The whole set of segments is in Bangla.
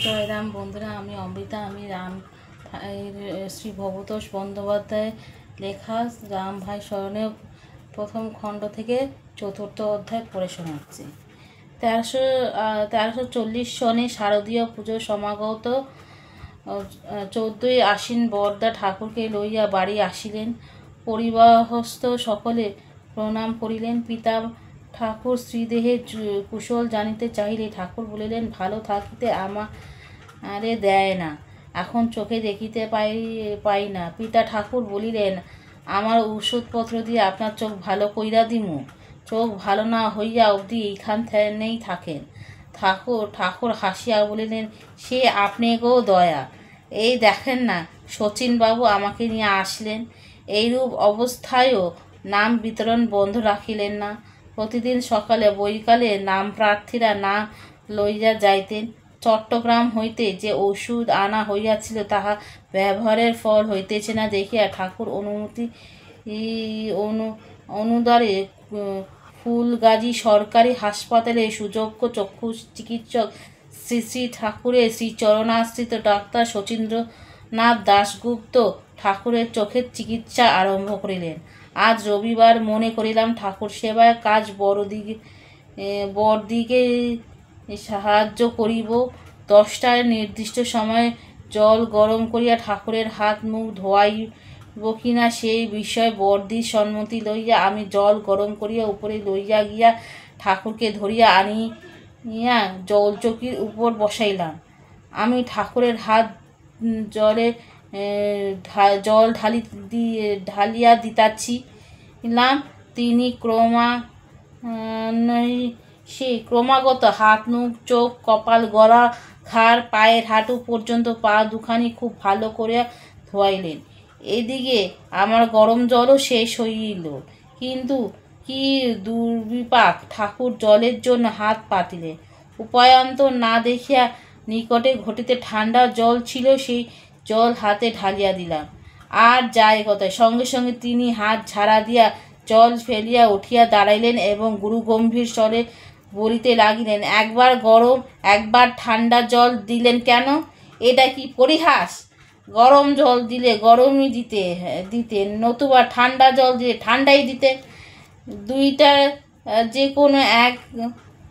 জয়রাম বন্ধুরা, আমি অমৃতা। আমি রাম শ্রী ভবতোষ বন্দ্যোপাধ্যায় লেখা রাম ভাই স্মরণে প্রথম খণ্ড থেকে চতুর্থ অধ্যায় পড়ে শোনাচ্ছি। 1340 সনে শারদীয় পুজো সমাগত 14ই আশ্বিন বরদা ঠাকুরকে লইয়া বাড়ি আসিলেন। পরিবারস্থ সকলে প্রণাম করিলেন। পিতা ঠাকুর শ্রীদেহের কুশল জানিতে চাহিলে ঠাকুর বলিলেন, ভালো থাকিতে আমারে দেয় না, এখন চোখে দেখিতে পাই না। পিতা ঠাকুর বলিলেন, আমার ওষুধপত্র দিয়ে আপনার চোখ ভালো কইরা দিমু। চোখ ভালো না হইয়া অবধি এইখানেই থাকেন। ঠাকুর হাসিয়া বলিলেন, সে আপনিকেও দয়া। এই দেখেন না, শচীনবাবু আমাকে নিয়ে আসলেন। এইরূপ অবস্থায়ও নাম বিতরণ বন্ধ রাখিলেন না। প্রতিদিন সকালে বৈকালে নাম প্রার্থীরা নাম লইয়া যাইতেন। চট্টগ্রাম হইতে যে ওষুধ আনা হইয়াছিল তাহা ব্যবহারের ফল হইতেছে না দেখিয়া ঠাকুর অনুদারে ফুলগাজী সরকারি হাসপাতালে সুযোগ্য চক্ষু চিকিৎসক শ্রী শ্রী ঠাকুরের শ্রীচরণাশ্রিত ডাক্তার শচীন্দ্রনাথ দাশগুপ্ত ঠাকুরের চোখের চিকিৎসা আরম্ভ করিলেন। আজ রবিবার, মনে করিলাম ঠাকুর সেবায় কাজ বড়দিকে সাহায্য করিব। 10টায় নির্দিষ্ট সময়ে জল গরম করিয়া ঠাকুরের হাত মুখ ধোয়াইব কিনা সেই বিষয়ে বড়দির সম্মতি লইয়া আমি জল গরম করিয়া উপরে লইয়া গিয়া ঠাকুরকে ধরিয়া আনিয়া জলচকির উপর বসাইলাম। আমি ঠাকুরের হাত জল ঢালিয়া দিতাছিলাম। তিনি ক্রমাগত হাত মুখ চোখ কপাল গলা ঘাড় পায়ের হাঁটু পর্যন্ত পা দুখানি খুব ভালো করে ধোয়াইলেন। এদিকে আমার গরম জলও শেষ হইল। কিন্তু কি দুর্বিপাক, ঠাকুর জলের জন্য হাত পাতিলেন। উপায়ান্তর না দেখিয়া নিকটে ঘটিতে ঠান্ডা জল ছিল, সেই জল হাতে ঢালিয়া দিলাম। আর যাই কথায়, সঙ্গে সঙ্গে তিনি হাত ঝাড়া দিয়া জল ফেলিয়া উঠিয়া দাঁড়াইলেন এবং গুরুগম্ভীর স্বরে বলিতে লাগিলেন, একবার গরম একবার ঠান্ডা জল দিলেন কেন? এটা কি পরিহাস? গরম জল দিলে গরমই দিতেন, নতুবা ঠান্ডা জল দিলে ঠান্ডাই দিতেন। দুইটা যে কোনো এক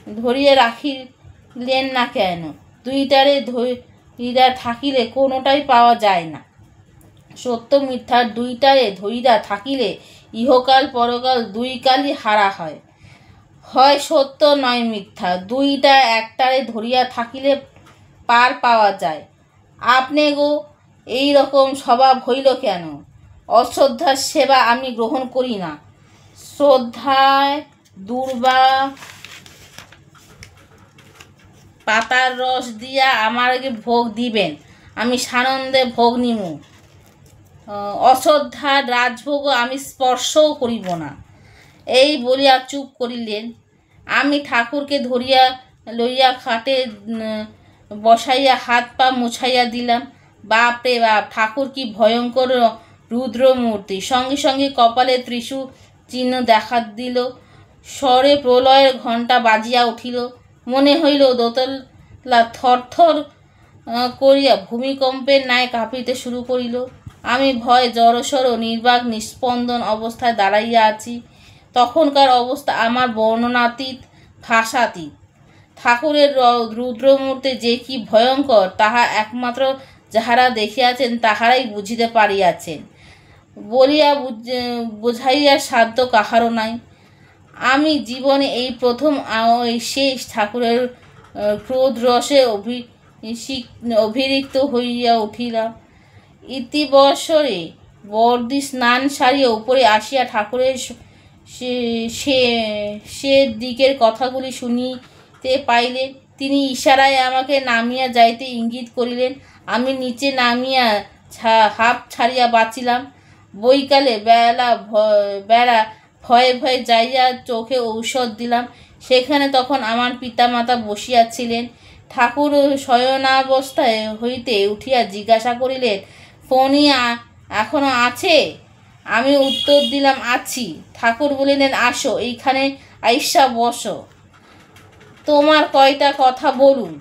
ধরিয়া রাখিলেন না কেন? দুইটারে ধইরা থাকিলে কোনোটাই পাওয়া যায় না। সত্য মিথ্যা দুইটারে ধইরা থাকিলে ইহকাল পরকাল দুই কালই হারা হয়। হয় সত্য নয় মিথ্যা, দুইটা একটারে ধরিয়া থাকিলে পার পাওয়া যায়। আপনি গো এই রকম স্বভাব হইল কেন? অশ্রদ্ধার সেবা আমি গ্রহণ করি না। শ্রদ্ধায় দুর্বা পাতার রস দিয়া আমাকে ভোগ দিবেন, আমি সানন্দে ভোগ নিমু। অশ্রদ্ধার রাজভোগও আমি স্পর্শও করিব না। এই বলিয়া চুপ করিলেন। আমি ঠাকুরকে ধরিয়া লইয়া খাটে বসাইয়া হাত পা মুছাইয়া দিলাম। বাপ রে বাপ, ঠাকুর কি ভয়ঙ্কর রুদ্রমূর্তি! সঙ্গে সঙ্গে কপালে ত্রিশূল চিহ্ন দেখা দিল। স্বরে প্রলয়ের ঘণ্টা বাজিয়া উঠিল। মনে হইল দোতলা থরথর করিয়া ভূমিকম্পের ন্যায় কাঁপিতে শুরু করিল। আমি ভয়ে জড়সড় নির্বাক নিস্পন্দন অবস্থায় দাঁড়াইয়া আছি। তখনকার অবস্থা আমার বর্ণনাতীত, ভাষাতীত। ঠাকুরের রুদ্রমূর্তি যে কি ভয়ঙ্কর তাহা একমাত্র যাহারা দেখিয়াছেন তাহারাই বুঝিতে পারিয়াছেন বলিয়া বোঝাইয়া সাধ্য কাহারও নাই। আমি জীবনে এই প্রথম শেষ ঠাকুরের ক্রোধ রসে অভিরিক্ত হইয়া উঠিলাম। ইতিবৎসরে বর্দি স্নান সারিয়া উপরে আসিয়া ঠাকুরের সে দিকের কথাগুলি শুনিতে পাইলেন। তিনি ইশারায় আমাকে নামিয়া যাইতে ইঙ্গিত করিলেন। আমি নিচে নামিয়া হাঁপ ছাড়িয়া বাঁচিলাম। বৈকালে বেলা ভয়ে ভয়ে যাইয়া চোখে ঔষধ দিলাম। সেখানে তখন আমার পিতামাতা বসিয়াছিলেন। ঠাকুর শয়নাবস্থায় হইতে উঠিয়া জিজ্ঞাসা করিলেন, ফণি এখনো আছে? আমি উত্তর দিলাম, আছি। ঠাকুর বলিলেন, আসো, এইখানে আইসা বসো, তোমার কয়টা কথা বলুন।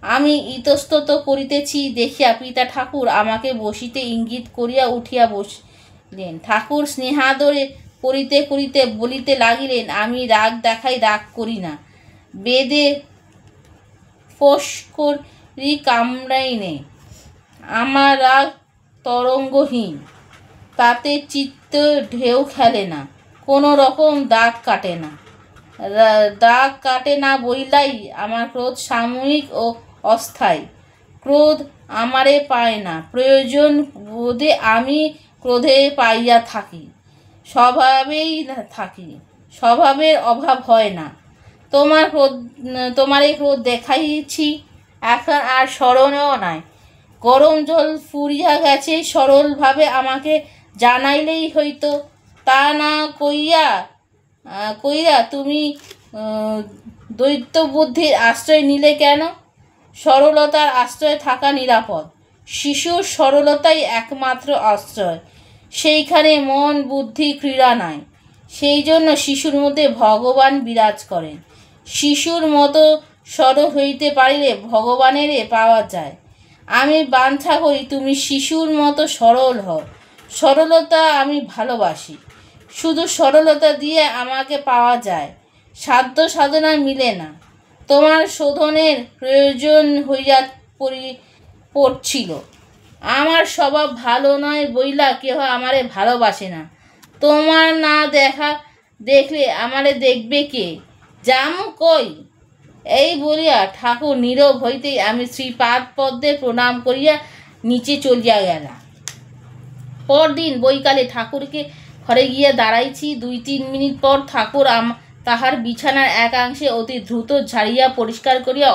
আমি ইতস্তত করিতেছি দেখিয়া পিতা ঠাকুর আমাকে বসিতে ইঙ্গিত করিয়া উঠিয়া বসিলেন। ঠাকুর স্নেহাদরে করিতে করিতে বলিতে লাগিলেন, আমি রাগ দেখাই, রাগ করি না। বেদে ফোঁস করি কামড়াই নে। আমার রাগ তরঙ্গহীন, তাতে চিত্ত ঢেউ খেলে না, কোনো রকম দাগ কাটে না। দাগ কাটে না বইলাই আমার ক্রোধ সাময়িক ও অস্থায়ী। ক্রোধ আমারে পায় না, প্রয়োজন বোধে আমি ক্রোধে পাইয়া থাকি, স্বভাবেই থাকি, স্বভাবের অভাব হয় না। তোমার এই ক্রোধ দেখাইছি, এখন আর স্মরণেও নাই। গরম জল ফুরিয়া গেছে, সরলভাবে আমাকে জানাইলেই হইতো। তা না কইরা তুমি দৈত্য বুদ্ধির আশ্রয় নিলে কেন? সরলতার আশ্রয় থাকা নিরাপদ। শিশুর সরলতাই একমাত্র আশ্রয়, সেইখানে মন বুদ্ধি ক্রীড়া নাই। সেই জন্য শিশুর মধ্যে ভগবান বিরাজ করেন। শিশুর মতো সরল হইতে পারিলে ভগবানেরে পাওয়া যায়। আমি বাঞ্ছা করি তুমি শিশুর মতো সরল হও। সরলতা আমি ভালোবাসি। শুধু সরলতা দিয়ে আমাকে পাওয়া যায়, সাধ্য সাধনা মিলে না। তোমার শোধনের প্রয়োজন হইয়া পড়ছিল। আমার স্বভাব ভালো নয় বইলা কেহ আমারে ভালোবাসে না। তোমার না দেখলে আমারে দেখবে কে? যামু কই? এই বলিয়া ঠাকুর নীরব হইতেই আমি শ্রীপাদ পদ্মে প্রণাম করিয়া নিচে চলিয়া গেলাম। পরদিন বৈকালে ঠাকুরকে ঘরে গিয়া দাঁড়াইছি। 2-3 মিনিট পর ঠাকুর তাহার বিছানার একাংশে অতি দ্রুত ঝাড়িয়া পরিষ্কার করিয়া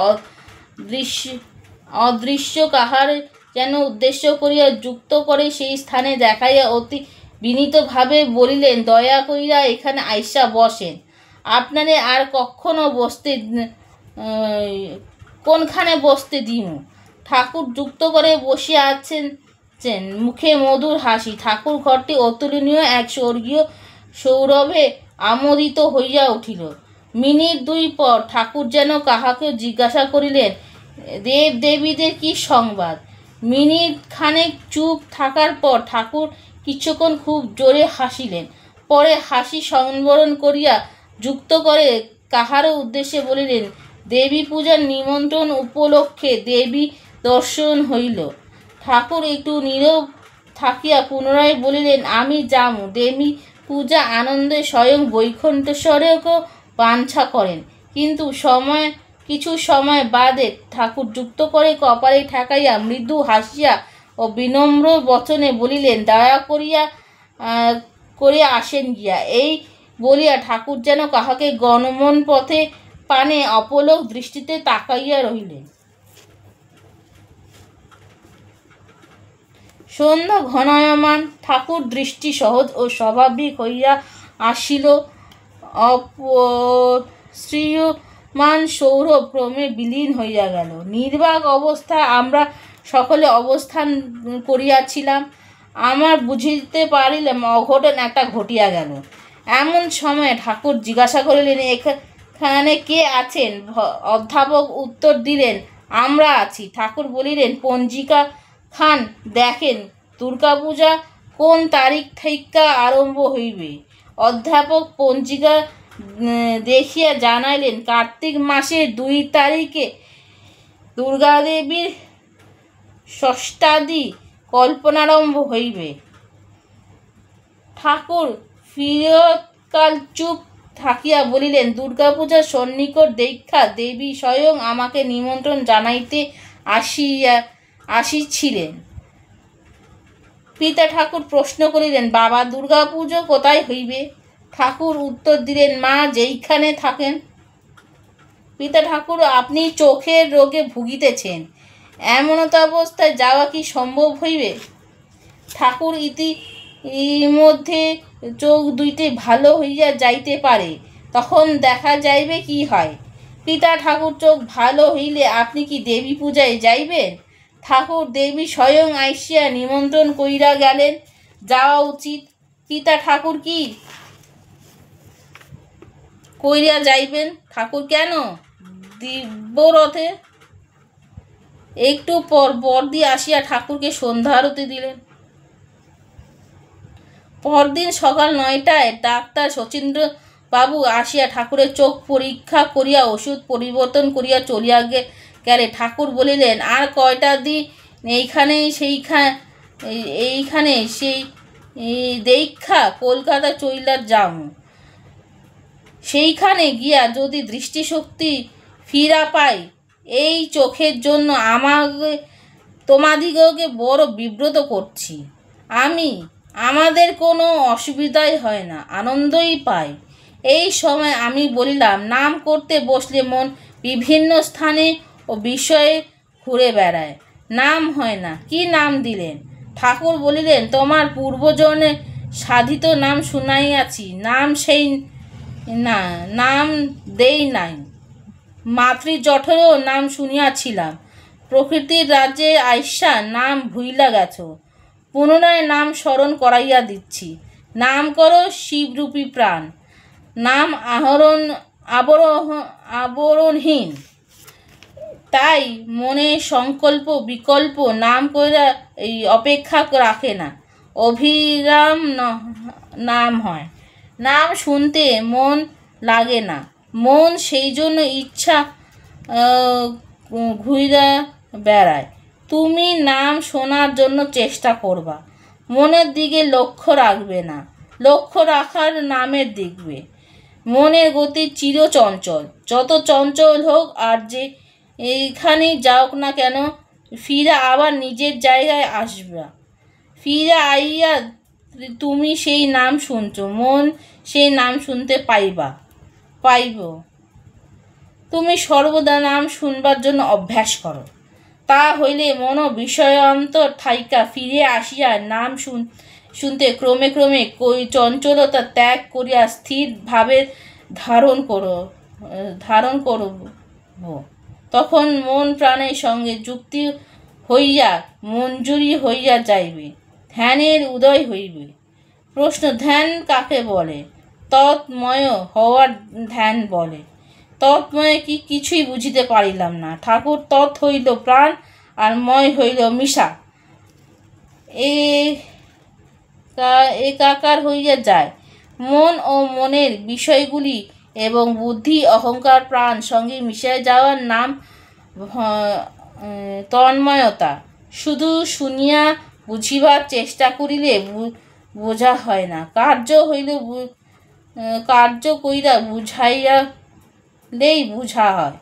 অদৃশ্য কাহার যেন উদ্দেশ্য করিয়া যুক্ত করে সেই স্থানে দেখাইয়া অতি বিনীতভাবে বলিলেন, দয়া কইরা এখানে আইসা বসেন। আপনারে আর কখনো কোনখানে বসতে দিমু? ঠাকুর যুক্ত করে বসিয়া আছেন, মুখে মধুর হাসি। ঠাকুর ঘরটি অতুলনীয় এক স্বর্গীয় সৌরভে আমোদিত হইয়া উঠিল। মিনিট 2 পর ঠাকুর যেন কাহাকে জিজ্ঞাসা করিলেন, দেব দেবীদের কি সংবাদ? মিনিট খানেক চুপ থাকার পর ঠাকুর কিছুক্ষণ খুব জোরে হাসিলেন। পরে হাসি সংবরণ করিয়া যুক্ত করে কাহারও উদ্দেশ্যে বলিলেন, দেবী পূজার নিমন্ত্রণ উপলক্ষে দেবী দর্শন হইল। ঠাকুর একটু নীরব থাকিয়া পুনরায় বলিলেন, আমি যামু। দেবী পূজা আনন্দে স্বয়ং বৈকুণ্ঠেশ্বরেও বাঞ্ছা করেন। কিন্তু কিছু সময় বাদে ঠাকুর যুক্ত করে কপালে ঠেকাইয়া মৃদু হাসিয়া ও বিনম্র বচনে বলিলেন, দয়া করিয়া আসেন গিয়া। এই বলিয়া ঠাকুর যেন কাহাকে গমন পথে পানে অপলক দৃষ্টিতে তাকাইয়া রহিলেন। সন্ধ্যা ঘনায়মান। ঠাকুর দৃষ্টি সহজ ও স্বাভাবিক হইয়া আসিল। অপসৃয়মান সৌরভ ক্রমে বিলীন হইয়া গেল। নির্বাক অবস্থায় আমরা সকলে অবস্থান করিয়াছিলাম। আমার বুঝিতে পারিলাম অঘটন একটা ঘটিয়া গেল। এমন সময় ঠাকুর জিজ্ঞাসা করিলেন, এখানে কে আছেন? অধ্যাপক উত্তর দিলেন, আমরা আছি। ঠাকুর বলিলেন, পঞ্জিকা খান দেখেন, দুর্গাপূজা কোন তারিখ থেইক্কা আরম্ভ হইবে? অধ্যাপক পঞ্জিকা দেখিয়া জানাইলেন, কার্তিক মাসের 2 তারিখে দুর্গাদেবীর ষষ্ঠাদি কল্পনারম্ভ হইবে। ঠাকুর ফিরতকাল চুপ থাকিয়া বলিলেন, দুর্গাপূজার সন্নিকট দেইখ্যা দেবী স্বয়ং আমাকে নিমন্ত্রণ জানাইতে আসিছিলেন। পিতা ঠাকুর প্রশ্ন করিলেন, বাবা, দুর্গাপুজো কোথায় হইবে? ঠাকুর উত্তর দিলেন, মা যেইখানে থাকেন। পিতা ঠাকুর, আপনি চোখের রোগে ভুগিতেছেন, এমনত অবস্থায় যাওয়া কি সম্ভব হইবে? ঠাকুর ইতিমধ্যে চোখ দুইটি ভালো হইয়া যাইতে পারে, তখন দেখা যাইবে কি হয়। পিতা ঠাকুর, চোখ ভালো হইলে আপনি কি দেবী পূজায় যাইবেন? ঠাকুর, দেবী স্বয়ং আইসিয়া নিমন্ত্রণ কইরা গেলেন, যাওয়া উচিত। পিতা ঠাকুর, কি কইরা যাইবেন? ঠাকুর, কেন? দিব্যরথে। একটু পর বড়দি আসিয়া ঠাকুরকে সন্ধ্যা আরতি দিলেন। পরদিন সকাল 9টায় ডাক্তার শচীন্দ্র বাবু আসিয়া ঠাকুরের চোখ পরীক্ষা করিয়া ওষুধ পরিবর্তন করিয়া চলিয়া গেলে। ঠাকুর বলিলেন, আর কয়টা দিন এইখানে সেই দেখা কলকাতা চইলা যাও। সেইখানে গিয়া যদি দৃষ্টিশক্তি ফিরা পাই, এই চোখের জন্য তোমাদিগকে বড় বিব্রত করছি। আমাদের কোনো অসুবিধাই হয় না, আনন্দই পাই। এই সময় আমি বলিলাম, নাম করতে বসলে মন বিভিন্ন স্থানে ও বিষয়ে ঘুরে বেড়ায়, নাম হয় না। কি নাম দিলেন? ঠাকুর বলিলেন, তোমার পূর্বজনে সাধিত নাম শুনাইয়াছি, নাম দেই নাই। মাতৃজঠরেও নাম শুনিয়াছিলাম, প্রকৃতির রাজ্যে আইসা নাম ভুইলা গেছ। পুনরায় নাম স্মরণ করাইয়া দিচ্ছি। নাম করো শিবরূপী প্রাণ, নাম আবরণহীন। তাই মনে সংকল্প বিকল্প নাম কইরা অপেক্ষা রাখে না, অভিরাম নাম হয়। নাম শুনতে মন লাগে না, মন সেই জন্য ইচ্ছা ঘুইরা বেড়ায়। তুমি নাম শোনার জন্য চেষ্টা করবা, মনের দিকে লক্ষ্য রাখবে না, লক্ষ্য রাখার নামের দিকবে। মনের গতি চিরচঞ্চল, যত চঞ্চল হোক আর যে এইখানেই যাওক না কেন, ফিরে আবার নিজের জায়গায় আসবা। ফিরে আইয়া তুমি সেই নাম শুনছ, মন সেই নাম শুনতে পাইব। তুমি সর্বদা নাম শুনবার জন্য অভ্যাস করো। তা হইলে মন বিষয়ান্তর থাইকা ফিরে আসিয়া নাম শুনতে ক্রমে ক্রমে চঞ্চলতা ত্যাগ করিয়া স্থির ভাবে ধারণ করব। তখন মন প্রাণের সঙ্গে যুক্তি হইয়া মঞ্জুরি হইয়া যাইবে, ধ্যানের উদয় হইবে। প্রশ্ন, ধ্যান কাকে বলে? তৎময় হওয়ার ধ্যান বলে। তৎময় কি? কিছুই বুঝিতে পারিলাম না ঠাকুর। তৎ হইল প্রাণ, আর ময় হইল মিশা, একাকার হইয়া যায়। মন ও মনের বিষয়গুলি এবং বুদ্ধি অহংকার প্রাণ সঙ্গে মিশিয়া যাওয়ার নাম তন্ময়তা। শুধু শুনিয়া বুঝিবার চেষ্টা করিলে বোঝা হয় না, কার্য কইরা বুঝাইলেই বুঝা হয়।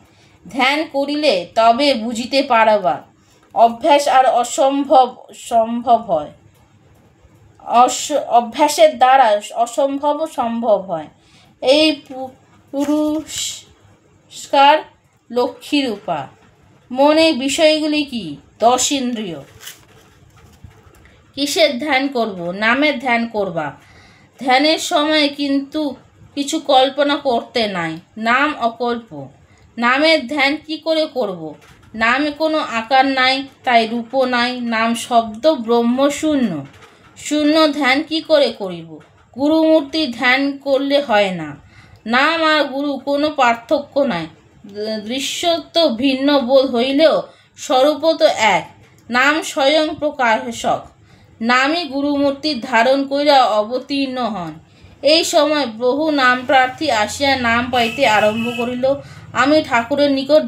ধ্যান করিলে তবে বুঝিতে পারবা। অভ্যাস আর সম্ভব হয়, অভ্যাসের দ্বারা অসম্ভব সম্ভব হয়। এই পুরস্কার লক্ষ্মীরূপা। মনের বিষয়গুলি কি? 10 ইন্দ্রিয়। কিসের ধ্যান করব? নামের ধ্যান করবা। ধ্যানের সময় কিন্তু কিছু কল্পনা করতে নাই, নাম অকল্প। নামের ধ্যান কি করে করব? নামে কোনো আকার নাই, তাই রূপও নাই। নাম শব্দ ব্রহ্ম শূন্য, শূন্য ধ্যান কি করে করিব? গুরুমূর্তি ধ্যান করলে হয় না। নাম আর গুরু কোনো পার্থক্য নাই, দৃশ্যত ভিন্ন বোধ হইলেও স্বরূপ তো এক। নাম স্বয়ং প্রকাশক, নামই গুরুমূর্তি ধারণ করিয়া অবতীর্ণ হন। এই সময় বহু নাম প্রার্থী আসিয়া নাম পাইতে আরম্ভ করিল। আমি ঠাকুরের নিকট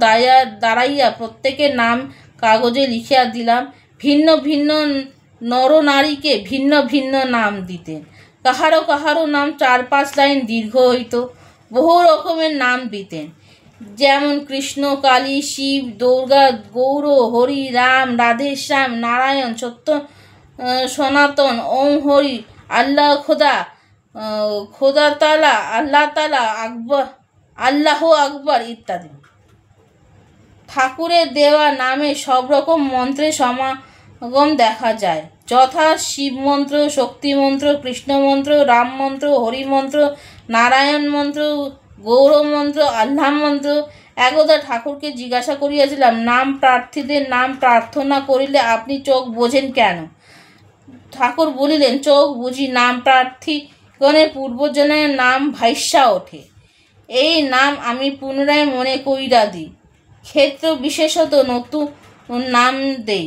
দাঁড়াইয়া প্রত্যেকের নাম কাগজে লিখিয়া দিলাম। ভিন্ন ভিন্ন নরনারীকে ভিন্ন ভিন্ন নাম দিতেন। কাহারও কাহারও নাম 4-5 লাইন দীর্ঘ হইত। বহু রকমের নাম দিতেন, যেমন কৃষ্ণ, কালী, শিব, দুর্গা, গৌর, হরি, রাম, রাধেশ্যাম, নারায়ণ, সত্য, সনাতন, ওম হরি, আল্লাহ, খোদা তালা, আল্লাহ তালা, আল্লাহ আকবর ইত্যাদি। ঠাকুরের দেওয়া নামে সব রকম মন্ত্রের সমাগম দেখা যায়, যথা শিব মন্ত্র, শক্তি মন্ত্র, কৃষ্ণ মন্ত্র, রাম মন্ত্র, হরি মন্ত্র, নারায়ণ মন্ত্র, গৌর মন্ত্র, আল্লাহ মন্ত্র। একদা ঠাকুরকে জিজ্ঞাসা করিয়াছিলাম, নাম প্রার্থীদের নাম প্রার্থনা করিলে আপনি চোখ বোঝেন কেন? ঠাকুর বলিলেন, চোখ বুঝি নাম প্রার্থীগণের পূর্বজনের নাম ভাইসা ওঠে, এই নাম আমি পুনরায় মনে কইরা দিই। ক্ষেত্র বিশেষত নাম দেই,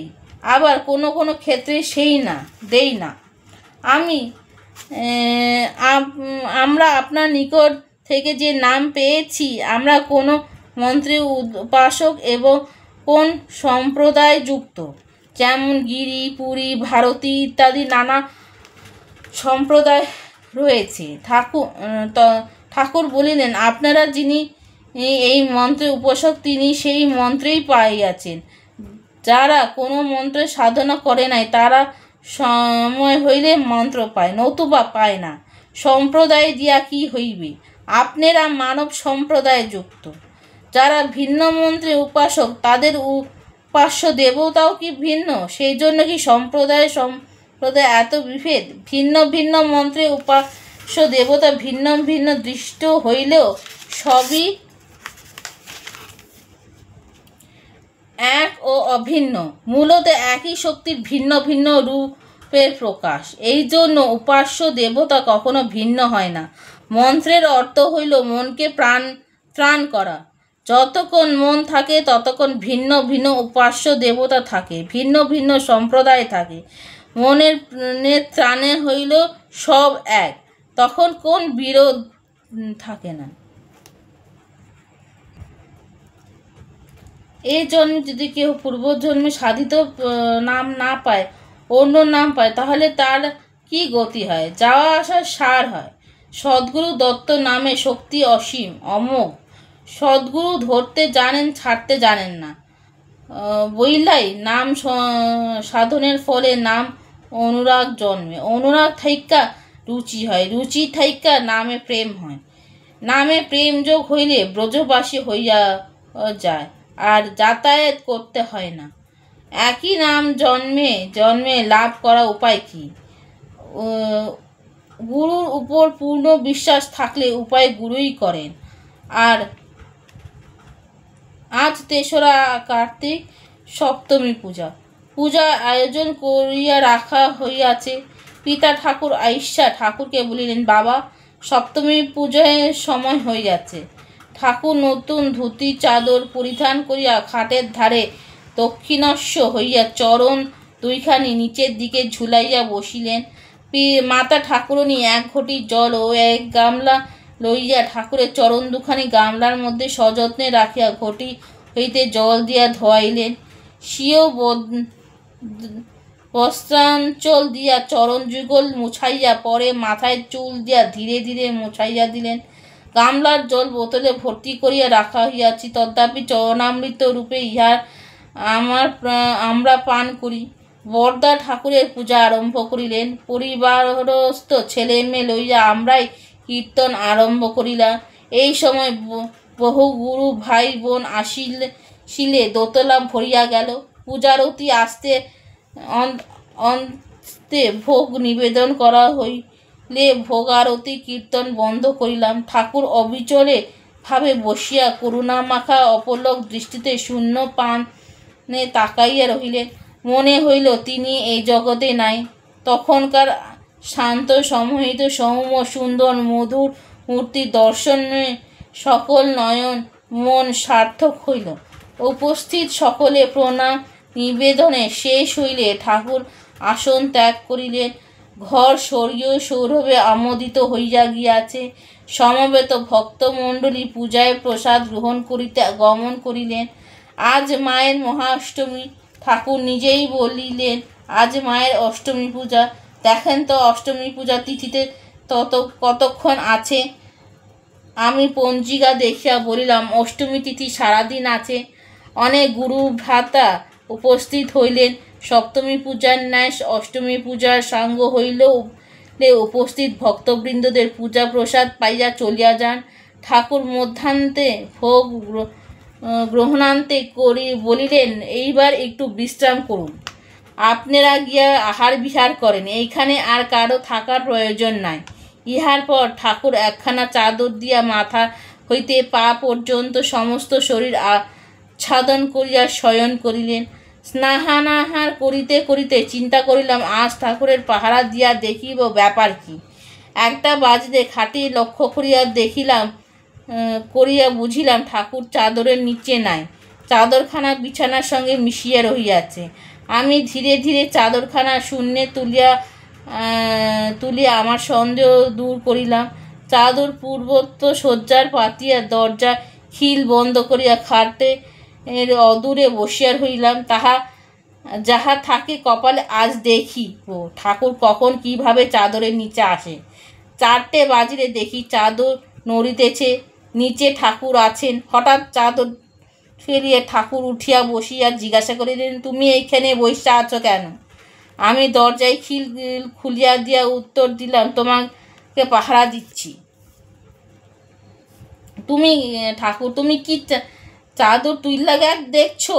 আবার কোনো কোনো ক্ষেত্রে সেই না দেই না। আমরা আপনার নিকট থেকে যে নাম পেয়েছি, আমরা কোনো মন্ত্রের উপাসক এবং কোন সম্প্রদায় যুক্ত, যেমন গিরি, পুরী, ভারতী ইত্যাদি নানা সম্প্রদায় রয়েছে। ঠাকুর বলিলেন, আপনারা যিনি এই মন্ত্রের উপাসক, তিনি সেই মন্ত্রেই পাইয়াছেন। যারা কোনো মন্ত্রের সাধনা করে নাই, তারা সময় হইলে মন্ত্র পায়, নতুবা পায় না। সম্প্রদায় দিয়া কি হইবে? আপনারা মানব সম্প্রদায় যুক্ত। যারা ভিন্ন মন্ত্রের উপাসক, তাদের উপাস্য দেবতাও কি ভিন্ন? সেই জন্য কি সম্প্রদায় এত বিভেদ? ভিন্ন ভিন্ন মন্ত্রের উপাস্য দেবতা ভিন্ন ভিন্ন দৃষ্ট হইলেও সবই এক ও অভিন্ন, মূলত একই শক্তির ভিন্ন ভিন্ন রূপের প্রকাশ। এই জন্য উপাস্য দেবতা কখনো ভিন্ন হয় না। মন্ত্রের অর্থ হইল মনকে ত্রাণ করা। যতক্ষণ মন থাকে ততক্ষণ ভিন্ন ভিন্ন উপাস্য দেবতা থাকে, ভিন্ন ভিন্ন সম্প্রদায় থাকে। মনের ত্রাণে হইল সব এক, তখন কোন বিরোধ থাকে না। এই জন্মে যদি কেউ পূর্বজন্মে সাধিত নাম না পায়, অন্য নাম পায়, তাহলে তার কি গতি হয়? যাওয়া আসার সার হয়। সদ্গুরু দত্ত নামে শক্তি অসীম, অমোঘ। সদ্গুরু ধরতে জানেন, ছাড়তে জানেন না। বইলাই নাম সাধনের ফলে নাম অনুরাগ জন্মে, অনুরাগ থাইকা রুচি হয়, রুচি থাইকা নামে প্রেম হয়, নামে প্রেম যোগ হইলে ব্রজবাসী হইয়া যায়, আর যাতায়াত করতে হয় না। একই নাম জন্মে জন্মে লাভ করা উপায় কি? গুরুর উপর পূর্ণ বিশ্বাস থাকলে উপায় গুরুই করেন। আর আজ ৩রা কার্তিক, সপ্তমী পূজা আয়োজন করিয়া রাখা হইয়াছে। পিতা ঠাকুর আইসা ঠাকুরকে বলিলেন, বাবা, সপ্তমী পূজায় সময় হইয়াছে। ঠাকুর নতুন ধুতি চাদর পরিধান করিয়া খাটের ধারে দক্ষিণস্ব হইয়া চরণ দুইখানি নিচের দিকে ঝুলাইয়া বসিলেন। মাতা ঠাকুরনী এক ঘটি জল ও এক গামলা লইয়া ঠাকুরের চরণ দুখানি গামলার মধ্যে সযত্নে রাখিয়া ঘটি হইতে জল দিয়া ধোয়াইলেন। স্বীয় বস্ত্রাঞ্চল দিয়া চরণ যুগল মুছাইয়া পরে মাথায় চুল দিয়া ধীরে ধীরে মুছাইয়া দিলেন। গামলার জল বোতলে ভর্তি করিয়া রাখা হইয়াছি, তথাপি চরণামৃত রূপে ইহার আমরা পান করি। বরদা ঠাকুরের পূজা আরম্ভ করিলেন। পরিবারস্থ ছেলে মেয়ে লইয়া আমরাই কীর্তন আরম্ভ করিলাম। এই সময় বহু গুরু ভাই বোন আসিলে দোতলা ভরিয়া গেল। পূজারতি আসতে অন্তে ভোগ নিবেদন করা হইলে ভোগারতি কীর্তন বন্ধ করিলাম। ঠাকুর অবিচলে ভাবে বসিয়া করুণামাখা অপলক দৃষ্টিতে শূন্য পানে তাকাইয়া রহিলেন। মনে হইল তিনি এই জগতে নাই। তখনকার শান্ত সমহিত সৌম্য সুন্দর মধুর মূর্তি দর্শনে সকল নয়ন মন সার্থক হইল। উপস্থিত সকলে প্রণাম নিবেদনে শেষ হইলে ঠাকুর আসন ত্যাগ করিলেন। ঘর স্বর্গীয় সৌরভে আমোদিত হইয়া গিয়াছে। সমবেত ভক্তমণ্ডলী পূজায় প্রসাদ গ্রহণ করিতে গমন করিলেন। আজ মায়ের মহাষ্টমী। ঠাকুর নিজেই বলিলেন, আজ মায়ের অষ্টমী পূজা। দেখেন তো অষ্টমী পূজা তিথিতে কতক্ষণ আছে। আমি পঞ্জিকা দেখিয়া বলিলাম, অষ্টমী তিথি সারাদিন আছে। অনেক গুরু ভ্রাতা উপস্থিত হইলেন। সপ্তমী পূজার ন্যায় অষ্টমী পূজার সাঙ্গ হইলেও উপস্থিত ভক্তবৃন্দদের পূজা প্রসাদ পাইয়া চলিয়া যান। ঠাকুর মধ্যান্তে ভোগ গ্রহণান্তে করি বলিলেন, এইবার একটু বিশ্রাম করুন। আপনারা গিয়া আহার বিহার করেন, এইখানে আর কারো থাকার প্রয়োজন নাই। ইহার পর ঠাকুর একখানা চাদর দিয়া মাথা হইতে পা পর্যন্ত সমস্ত শরীর আচ্ছাদন করিয়া শয়ন করিলেন। স্নানাহার করিতে করিতে চিন্তা করিলাম, আজ ঠাকুরের পাহারা দিয়া দেখিব ব্যাপার কি। 1টা বাজতে খাটি লক্ষ্য করিয়া বুঝিলাম ঠাকুর চাদরের নিচে নাই। চাদরখানা বিছানার সঙ্গে মিশিয়া রহিয়াছে। আমি ধীরে ধীরে চাদরখানা শূন্যে তুলিয়া আমার সন্দেহ দূর করিলাম। চাদর পূর্বত্ব শয্যার পাতিয়া দরজা খিল বন্ধ করিয়া খাটে এর অদূরে বসিয়া হইলাম। যাহা থাকে কপালে আজ দেখি ও ঠাকুর কখন কিভাবে চাদরের নিচে আসে। 4টে বাজিলে দেখি চাদর নড়িতেছে, নিচে ঠাকুর আছেন। হঠাৎ চাদর ফেলিয়ে ঠাকুর উঠিয়া বসিয়া জিজ্ঞাসা করিলেন, তুমি এইখানে বসে আছো কেন? আমি দরজায় খিল খুলিয়া দিয়া উত্তর দিলাম, তোমাকে পাহারা দিচ্ছি। তুমি ঠাকুর, তুমি কি চাদর তুইলা দেখছো?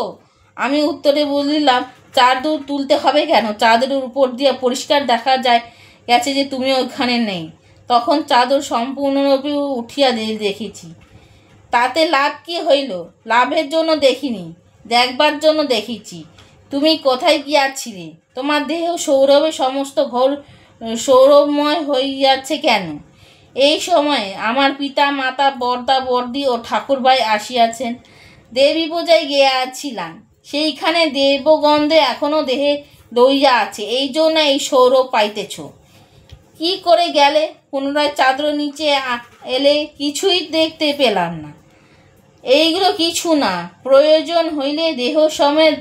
আমি উত্তরে বলিলাম, চাদর তুলতে হবে কেন? চাদরের উপর দিয়ে পরিষ্কার দেখা যায় গেছে যে তুমি ওখানে নেই। তখন চাদর সম্পূর্ণরূপে উঠিয়া দেখেছি। তাতে লাভ কি হইল? লাভের জন্য দেখিনি, দেখবার জন্য দেখেছি। তুমি কোথায় গিয়াছিলে? তোমার দেহ সৌরভে সমস্ত ঘর সৌরভময় হইয়াছে কেন? এই সময়ে আমার পিতা মাতা বর্দা বর্দি ও ঠাকুরভাই আসিয়াছেন। দেবী পূজায় গিয়াছিলাম, সেইখানে দেবগন্ধে এখনো দেহে লইয়া আছে, এই জন্য এই সৌরভ পাইতেছ। কি করে গেলে? পুনরায় চাদর নিচে এলে কিছুই দেখতে পেলাম না। এইগুলো কিছু না, প্রয়োজন হইলে দেহ সমেত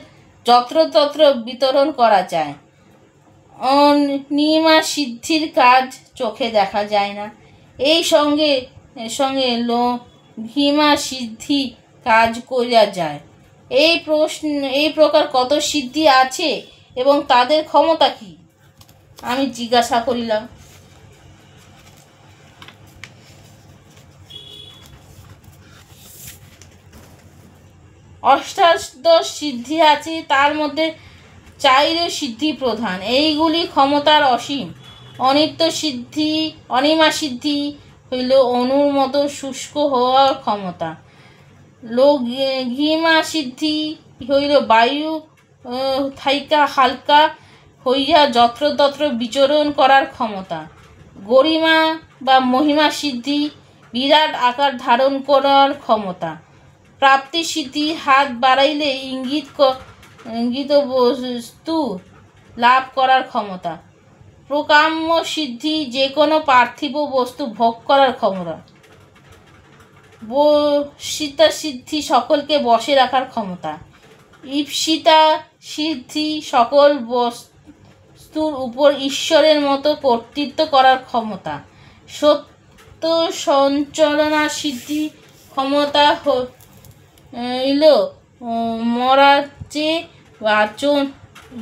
যত্রতত্র বিতরণ করা যায়। অনিমা সিদ্ধির কাজ চোখে দেখা যায় না, এই সঙ্গে সঙ্গে ভীমা সিদ্ধি কাজ করিয়া যায়। এই প্রকার কত সিদ্ধি আছে এবং তাদের ক্ষমতা কি? আমি জিজ্ঞাসা করিলাম। অষ্টাদশ সিদ্ধি আছে, তার মধ্যে 4 সিদ্ধি প্রধান। এইগুলি ক্ষমতার অসীম। অনিমা সিদ্ধি হইল অনুর মতো শুষ্ক হওয়ার ক্ষমতা। ঘিমা সিদ্ধি হইল বায়ু থাইকা হালকা হইয়া যত্রতত্র বিচরণ করার ক্ষমতা। গরিমা বা মহিমা সিদ্ধি বিরাট আকার ধারণ করার ক্ষমতা। প্রাপ্তি সিদ্ধি হাত বাড়াইলে ইঙ্গিত বস্তু লাভ করার ক্ষমতা। প্রকাম্য সিদ্ধি যে কোনো পার্থিব বস্তু ভোগ করার ক্ষমতা। বশিতা সিদ্ধি সকলকে বশে রাখার ক্ষমতা। ঈপ্সিতা সিদ্ধি সকল বস্তুর উপর ঈশ্বরের মতো কর্তৃত্ব করার ক্ষমতা। সত্য সঞ্চালনা সিদ্ধি ক্ষমতা হইল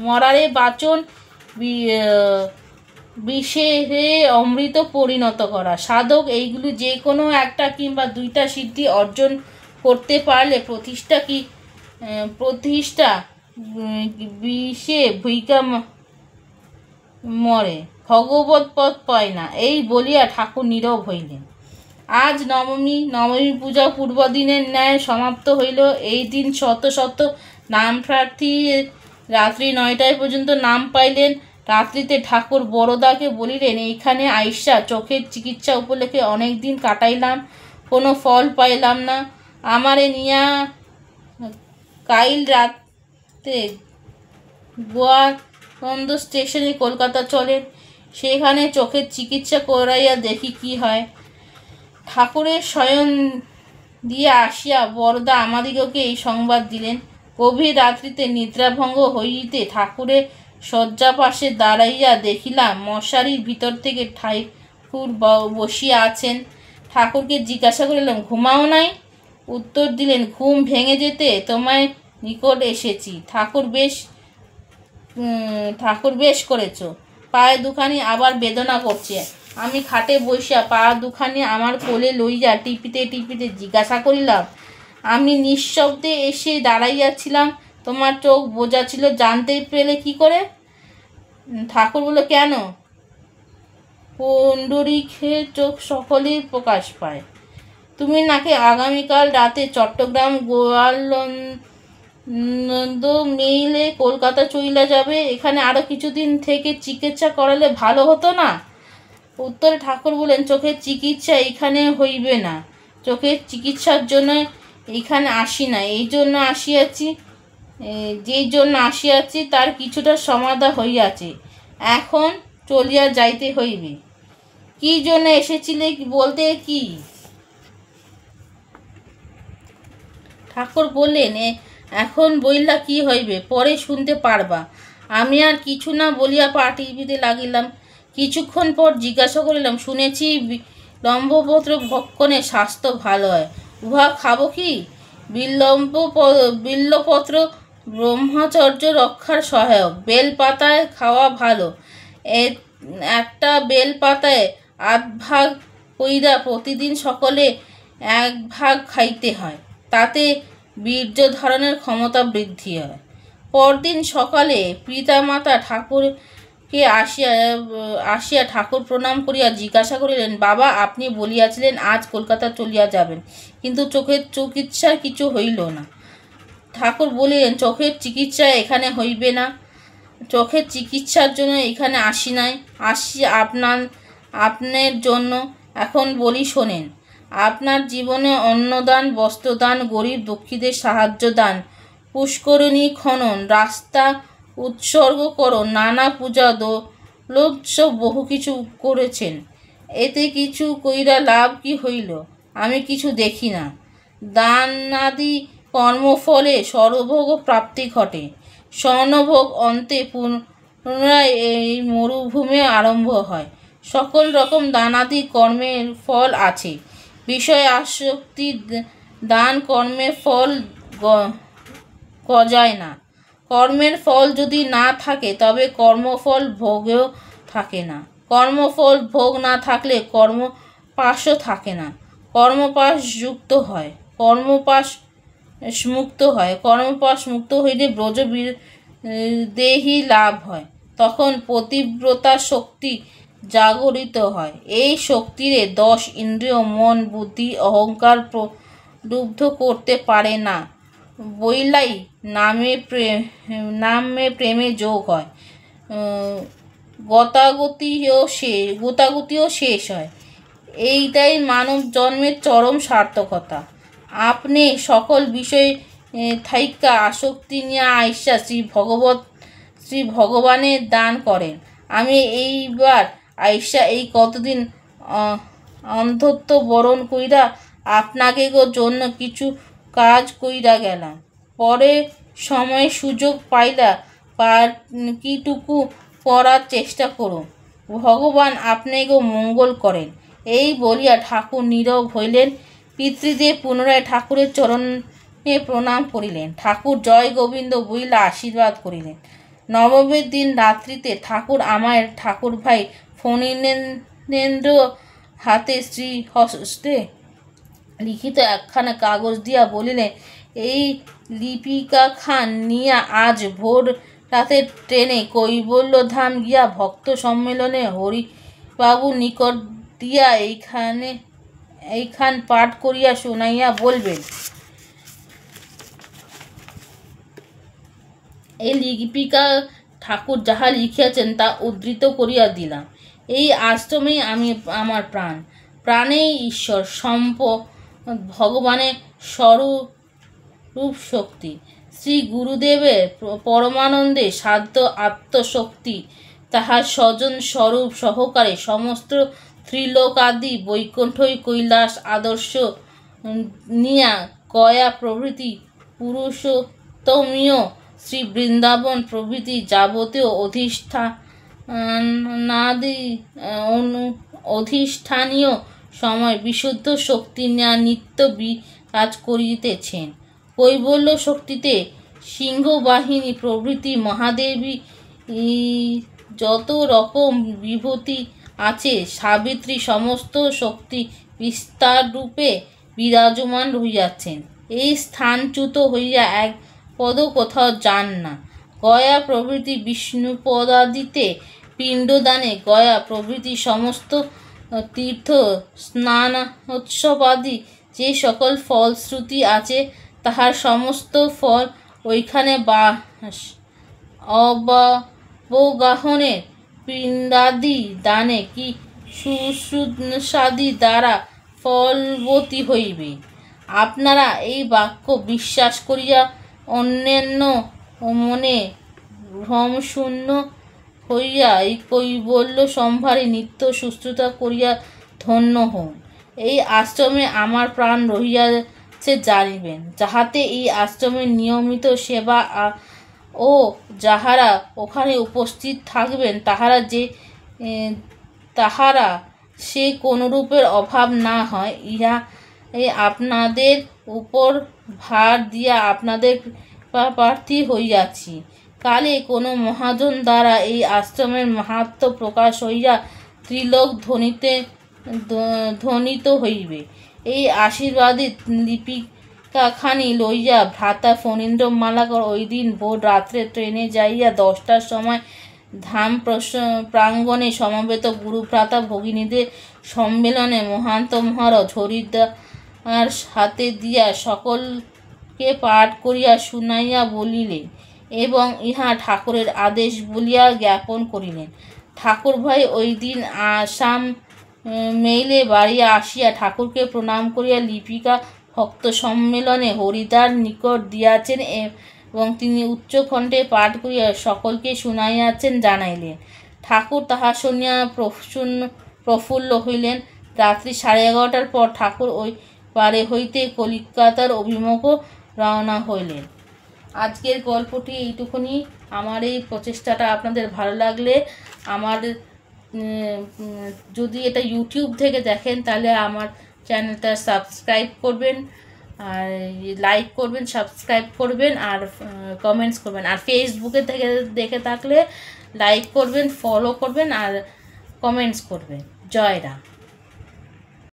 মরারে বাচন বিষে অমৃত পরিণত করা। সাধক এইগুলি যে কোনো একটা কিংবা 2টা সিদ্ধি অর্জন করতে পারলে প্রতিষ্ঠা বিষে ভূমিকা মরে, ভগবত পদ পায় না। এই বলিয়া ঠাকুর নীরব হইলেন। আজ নবমী পূজা পূর্বদিনের ন্যায় সমাপ্ত হইল। এই দিন শত শত নামপ্রার্থী রাত্রি 9টায় পর্যন্ত নাম পাইলেন। রাত্রিতে ঠাকুর বরদাকে বলিলেন, এইখানে আইসা চোখের চিকিৎসা উপলক্ষে অনেক দিন কাটাইলাম, কোনো ফল পাইলাম না। আমারে নিয়া কাইল রাতে গোয়ালন্দ স্টেশনে কলকাতা চলেন, সেখানে চোখের চিকিৎসা করাইয়া দেখি কি হয়। ঠাকুরের শয়ন দিয়ে আসিয়া বরদা আমাদিগকে এই সংবাদ দিলেন। গভীর রাত্রিতে নিদ্রাভঙ্গ হইতে ঠাকুরের শয্যা পাশে দাঁড়াইয়া দেখিলাম মশারির ভিতর থেকে ঠাকুর বসিয়া আছেন। ঠাকুরকে জিজ্ঞাসা করিলাম, ঘুমাও নাই? উত্তর দিলেন, ঘুম ভেঙে যেতে তোমায় নিকট এসেছি। ঠাকুর বেশ করেছ। পায়ে দুখানি আবার বেদনা করছে। আমি খাটে বসিয়া পা দুখানি আমার কোলে লইয়া টিপিতে টিপিতে জিজ্ঞাসা করিলাম, আমি নিঃশব্দে এসে দাঁড়াইয়াছিলাম, তোমার চোখ বোঝা ছিল, জানতে পেলে কি করে? ঠাকুর বলল, কেন? পুণ্ডরীকের চোখ সকলেই প্রকাশ পায়। তুমি নাকি আগামীকাল রাতে চট্টগ্রাম গোয়ালন্দ মেইলে কলকাতা চইলা যাবে, এখানে আরো কিছুদিন থেকে চিকিৎসা করালে ভালো হতো না? উত্তরে ঠাকুর বলেন, চোখের চিকিৎসা এখানে হইবে না। চোখের চিকিৎসার জন্য এইখানে আসি না, এই জন্য আসিয়াছি, যেই জন্য আসিয়াছি তার কিছুটা সমাধা হইয়াছে, এখন চলিয়া যাইতে হইবে। কি জন্য এসেছিলে বলতে কি? ঠাকুর বললেন, এখন বইলা কি হইবে, পরে শুনতে পারবা। আমি আর কিছু না বলিয়া পা টিপিতে লাগিলাম। কিছুক্ষণ পর জিজ্ঞাসা করিলাম, শুনেছি বিল্বপত্র ভক্ষণে স্বাস্থ্য ভালো হয়, উহা খাবো কি? বিল্বপত্র ব্রহ্মচর্য রক্ষার সহায়ক। বেলপাতায় খাওয়া ভালো। একটা বেলপাতায় ৮ ভাগ কইরা প্রতিদিন সকলে ১ ভাগ খাইতে হয়, তাতে বীর্য ধারণের ক্ষমতা বৃদ্ধি হয়। পরদিন সকালে পিতামাতা ঠাকুরকে আসিয়া ঠাকুর প্রণাম করিয়া জিজ্ঞাসা করিলেন, বাবা, আপনি বলিয়াছিলেন আজ কলকাতা চলিয়া যাবেন, কিন্তু চোখের চিকিৎসার কিছু হইল না। ঠাকুর বলিলেন, চোখের চিকিৎসা এখানে হইবে না। চোখের চিকিৎসার জন্য এখানে আসি নাই, আসি আপনার জন্য। এখন বলি শোনেন। আপনার জীবনে অন্নদান, বস্ত্রদান, গরিব দুঃখীদের সাহায্য দান, পুষ্করিণী খনন, রাস্তা উৎসর্গকরণ, নানা পূজা দোলোৎসব বহু কিছু করেছেন। এতে কিছু কইরা লাভ কি হইল? আমি কিছু দেখি না। দানাদি কর্মফলে সর্বভোগ প্রাপ্তি ঘটে। স্বর্ণভোগ অন্তে পুনরায় এই মরুভূমি আরম্ভ হয়। সকল রকম দানাদি কর্মের ফল আছে। বিষয় আসক্তি দান কর্মের ফল গজায় না। কর্মের ফল যদি না থাকে তবে কর্মফল ভোগেও থাকে না। কর্মফল ভোগ না থাকলে কর্মপাশও থাকে না। কর্মপাশ যুক্ত হয়, কর্মপাশ মুক্ত হয়। কর্মপাশ মুক্ত হইলে ব্রজ দেহি লাভ হয়। তখন পতিব্রতা শক্তি জাগরিত হয়। এই শক্তিরে 10 ইন্দ্রিয় মন বুদ্ধি অহংকার প্রলুব্ধ করতে পারে না বইলাই নামে প্রেমে যোগ হয়, গতাগতিও শেষ হয়। এইটাই মানব জন্মের চরম সার্থকতা। আপনি সকল বিষয় থাইকা আসক্তি নিয়ে আইসা শ্রী ভগবানের দান করেন। আমি এইবার আইসা এই কতদিন অন্ধত্ব বরণ কইরা আপনাকে জন্য কিছু কাজ কইরা গেলাম। পরে সময় সুযোগ পাইলা কিটুকু করার চেষ্টা করুন। ভগবান আপনাকে মঙ্গল করেন। এই বলিয়া ঠাকুর নীরব হইলেন। পিতৃদেব পুনরায় ঠাকুরের চরণে প্রণাম করিলেন। ঠাকুর জয় গোবিন্দ বইলা আশীর্বাদ করিলেন। নবমীর দিন রাত্রিতে ঠাকুর আমায় ঠাকুর ভাই ফণীন্দ্র হাতে শ্রীহস্তে লিখিত একখানা কাগজ দিয়া বলিলেন, এই লিপিকাখান নিয়া আজ ভোর রাতে ট্রেনে কৈবল্যধাম গিয়া ভক্ত সম্মেলনে হরিবাবুর নিকট দিয়া এইখান পাঠ করিয়া শুনাইয়া বলবেন। এই লিপিকা ঠাকুর যাহা লিখিয়াছেন তা উদ্ধৃত করিয়া দিলাম। এই আশ্রমেই আমি আমার প্রাণ, প্রাণেই ঈশ্বর, সম্পদ ভগবানের স্বরূপ শক্তি। শ্রী গুরুদেবের পরমানন্দে সাধ্য আত্মশক্তি তাহার স্বজন স্বরূপ সহকারে সমস্ত ত্রিলোকাদি বৈকুণ্ঠই কৈলাস আদর্শ নিয়া গয়া প্রভৃতি পুরুষোত্তমীয় শ্রী বৃন্দাবন প্রভৃতি যাবতীয় অধিষ্ঠানীয় সময় বিশুদ্ধ শক্তি নেয়া নিত্য কাজ করিতেছেন। কৈবল্য শক্তিতে সিংহবাহিনী প্রভৃতি মহাদেবী যত রকম বিভূতি আছে, সাবিত্রী সমস্ত শক্তি বিস্তার রূপে বিরাজমান রহিয়াছেন। এই স্থানচ্যুত হইয়া এক পদ কোথাও যান না। গয়া প্রভৃতি বিষ্ণুপদাদিতে পিণ্ডদানে, গয়া প্রভৃতি সমস্ত তীর্থ স্নানোৎসবাদি যে সকল ফলশ্রুতি আছে, তাহার সমস্ত ফল ওইখানে অবগাহনের পিণ্ডাদি দানে কি শুশ্রূষাদি দ্বারা ফলবতী হইবে। আপনারা এই বাক্য বিশ্বাস করিয়া অন্যান্য মনে ভ্রমশূন্য হইয়া এই কৈবল্য সম্ভারে নিত্য সুস্থতা করিয়া ধন্য হন। এই আশ্রমে আমার প্রাণ রহিয়াছে জানিবেন, যাহাতে এই আশ্রমের নিয়মিত সেবা ও যাহারা ওখানে উপস্থিত থাকবেন তাহারা সে কোনরূপের অভাব না হয়। ইহা আপনাদের উপর ভার দিয়া আপনাদের প্রার্থী হইয়াছি। কালে কোনো মহাজন দ্বারা এই আশ্রমের মাহাত্ম্য প্রকাশ হইয়া ত্রিলোক ধ্বনিত হইবে। এই আশীর্বাদী লিপিকাখানি লইয়া ভ্রাতা ফণীন্দ্র মালাকর ওই দিন ভোর রাত্রে ট্রেনে যাইয়া 10টার সময় ধাম প্রাঙ্গণে সমবেত গুরুভ্রাতা ভগিনীদের সম্মেলনে মহান্ত মহারাজ হরিদ্বার হাতে দিয়া সকলকে পাঠ করিয়া শুনাইয়া বলিলেন এবং ইহা ঠাকুরের আদেশ বলিয়া জ্ঞাপন করিলেন। ঠাকুর ভাই ওই দিন আসাম মেইলে বাড়ি আসিয়া ঠাকুরকে প্রণাম করিয়া লিপিকা ভক্ত সম্মেলনে হরিদ্বার নিকট দিয়াছেন এবং তিনি উচ্চকণ্ঠে পাঠ করিয়া সকলকে শুনাইয়াছেন জানাইলেন। ঠাকুর তাহা শুনিয়া প্রফুল্ল হইলেন। রাত্রি 11:30টার পর ঠাকুর ওই পারে হইতে কলিকাতার অভিমুখে রওনা হইলেন। আজকের গল্পটি এইটুকুনি। আমার এই প্রচেষ্টাটা আপনাদের ভালো লাগলে যদি এটা ইউটিউব থেকে দেখেন তাহলে আমার চ্যানেলটা সাবস্ক্রাইব করবেন, আর লাইক করবেন, সাবস্ক্রাইব করবেন, আর কমেন্টস করবেন। আর ফেসবুকে থেকে দেখে থাকলে লাইক করবেন, ফলো করবেন আর কমেন্টস করবেন। জয় রাম।